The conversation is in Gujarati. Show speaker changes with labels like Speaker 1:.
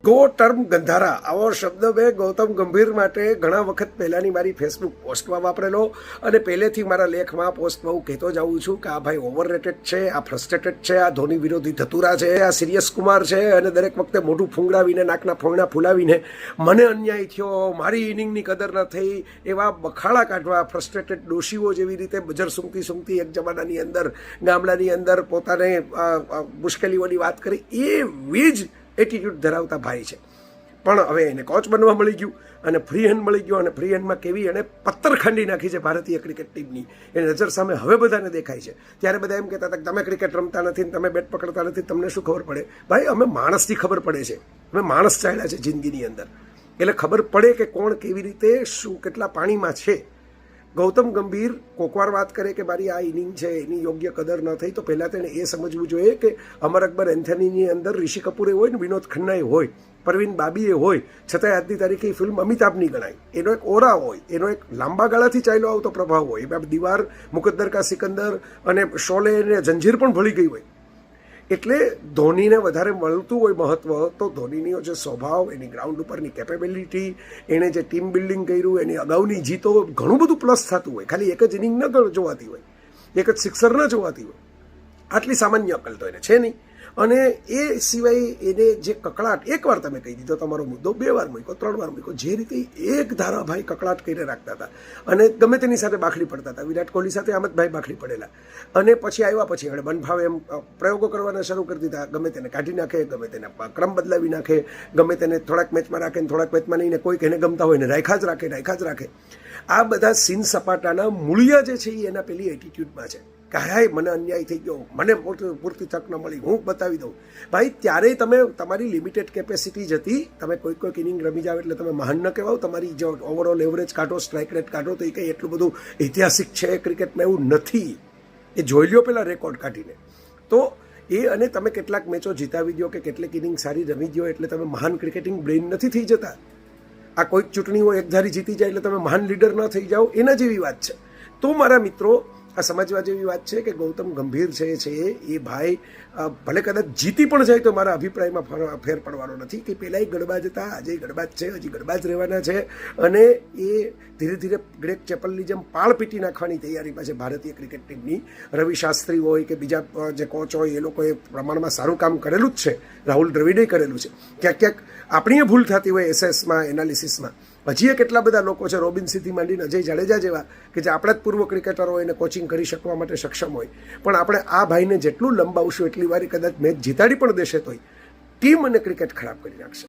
Speaker 1: ગો ટર્મ ગંધારા આવો શબ્દ મેં ગૌતમ ગંભીર માટે ઘણા વખત પહેલાંની મારી ફેસબુક પોસ્ટમાં વાપરેલો અને પહેલેથી મારા લેખમાં પોસ્ટમાં હું કહેતો જ આવું છું કે આ ભાઈ ઓવરરેટેડ છે, આ ફ્રસ્ટ્રેટેડ છે, આ ધોની વિરોધી ધતુરા છે, આ સિરિયસ કુમાર છે અને દરેક વખતે મોઢું ફૂંગડાવીને નાકના ફોંગણા ફૂલાવીને મને અન્યાય થયો, મારી ઇનિંગની કદર ન થઈ એવા બખાડા કાઢવા ફ્રસ્ટ્રેટેડ ડોશીઓ જેવી રીતે બજર સૂંઘતી એક જમાનાની અંદર ગામડાની અંદર પોતાને મુશ્કેલીઓની વાત કરી એવી જ એટીટ્યૂડ ધરાવતા ભાઈ છે. પણ હવે એને કોચ બનવા મળી ગયું અને ફ્રી હેન્ડ મળી ગયો અને ફ્રી હેન્ડમાં કેવી એને પત્તર ખાંડી નાખી છે ભારતીય ક્રિકેટ ટીમની એ નજર સામે હવે બધાને દેખાય છે. ત્યારે બધા એમ કહેતા હતા કે તમે ક્રિકેટ રમતા નથી, તમે બેટ પકડતા નથી, તમને શું ખબર પડે? ભાઈ અમે માણસથી ખબર પડે છે, અમે માણસ ચાલ્યા છે જિંદગીની અંદર, એટલે ખબર પડે કે કોણ કેવી રીતે શું કેટલા પાણીમાં છે. ગૌતમ ગંભીર કોકવાર વાત કરે કે મારી આ ઇનિંગ છે એની યોગ્ય કદર ન થઈ, તો પહેલાં તેણે એ સમજવું જોઈએ કે અમર અકબર એન્થનીની અંદર ઋષિ કપૂરે હોય ને વિનોદ ખન્નાએ હોય, પરવીન બાબીએ હોય, છતાંય આજની તારીખે એ ફિલ્મ અમિતાભની ગણાય. એનો એક ઓરા હોય, એનો એક લાંબા ગાળાથી ચાલ્યો આવતો પ્રભાવ હોય. દીવાર, મુકદ્દર કા સિકંદર અને શોલે અને જંજીર પણ ભળી ગઈ હોય. એટલે ધોનીને વધારે મળતું હોય મહત્વ તો ધોનીનો જે સ્વભાવ, એની ગ્રાઉન્ડ ઉપરની કેપેબિલિટી, એણે જે ટીમ બિલ્ડિંગ કર્યું, એની અગાઉની જીતો, ઘણું બધું પ્લસ થતું હોય. ખાલી એક જ ઇનિંગ ન જોવાતી હોય, એક જ સિક્સર ન જોવાતી હોય, આટલી સામાન્ય અકલ તો એને છે નહીં. અને એ સિવાય એને જે કકળાટ, એકવાર તમે કહી દીધો તમારો મુદ્દો, 2 વાર મૂક્યો, 3 વાર મૂક્યો, જે રીતે એક ધારા ભાઈ કકળાટ કરીને રાખતા હતા અને ગમે તેની સાથે બાખડી પડતા હતા. વિરાટ કોહલી સાથે અહમદભાઈ બાખડી પડેલા અને પછી આવ્યા પછી હવે મનફાવે એમ પ્રયોગો કરવાના શરૂ કરી દીધા. ગમે તેને કાઢી નાખે, ગમે તેને ક્રમ બદલાવી નાખે, ગમે તેને થોડાક મેચમાં રાખે ને થોડાક મેચમાં નહીં, ને કોઈક એને ગમતા હોય ને રાખ્યા જ રાખે. આ બધા સીન સપાટાના મૂળિયા જે છે એ એના પેલી એટીટ્યૂડમાં છે કે હાય મને અન્યાય થઈ ગયો, મને પૂરતી તક ન મળી, હું બતાવી દઉં. ભાઈ ત્યારે તમે તમારી લિમિટેડ કેપેસિટી જ હતી, તમે કોઈક ઇનિંગ રમી જાવ એટલે તમે મહાન ન કહેવાઓ. તમારી જો ઓવરઓલ એવરેજ કાઢો, સ્ટ્રાઇક રેટ કાઢો તો એ કંઈ એટલું બધું ઐતિહાસિક છે ક્રિકેટમાં એવું નથી. એ જોઈ લ્યો પેલા રેકોર્ડ કાઢીને. તો એ અને તમે કેટલાક મેચો જીતાવી દો કે કેટલીક ઇનિંગ સારી રમી દો એટલે તમે મહાન ક્રિકેટિંગ બ્રેઇન નથી થઈ જતા. આ કોઈક ચૂંટણીઓ એકધારી જીતી જાય એટલે તમે મહાન લીડર ન થઈ જાઓ, એના જેવી વાત છે. તો મારા મિત્રો, આ સમજવા જેવી વાત છે કે ગૌતમ ગંભીર છે એ ભાઈ ભલે કદાચ જીતી પણ જાય તો મારા અભિપ્રાયમાં ફેર પડવાનો નથી કે પહેલાંય ગડબાજ હતા, આજે ગડબાજ છે, હજી ગડબાજ રહેવાના છે. અને એ ધીરે ધીરે ગ્રેગ ચેપલની જેમ પાળ પીટી નાખવાની તૈયારીમાં છે ભારતીય ક્રિકેટ ટીમની. રવિ શાસ્ત્રી હોય કે બીજા જે કોચ હોય એ લોકોએ પ્રમાણમાં સારું કામ કરેલું જ છે, રાહુલ દ્રવિડે કરેલું છે. ક્યાંક આપણી ભૂલ થતી હોય એસેસમાં, એનાલિસિસમાં. હજી કેટલા બધા લોકો છે, રોબિન સીધી માંડીને અજય જાડેજા જેવા કે જે આપણા જ પૂર્વ ક્રિકેટરો હોય એને કોચિંગ કરી શકવા માટે સક્ષમ હોય. પણ આપણે આ ભાઈને જેટલું લંબાવશું એટલી વાર કદાચ મેચ જીતાડી પણ દેશે તોય ટીમ અને ક્રિકેટ ખરાબ કરી નાખશે.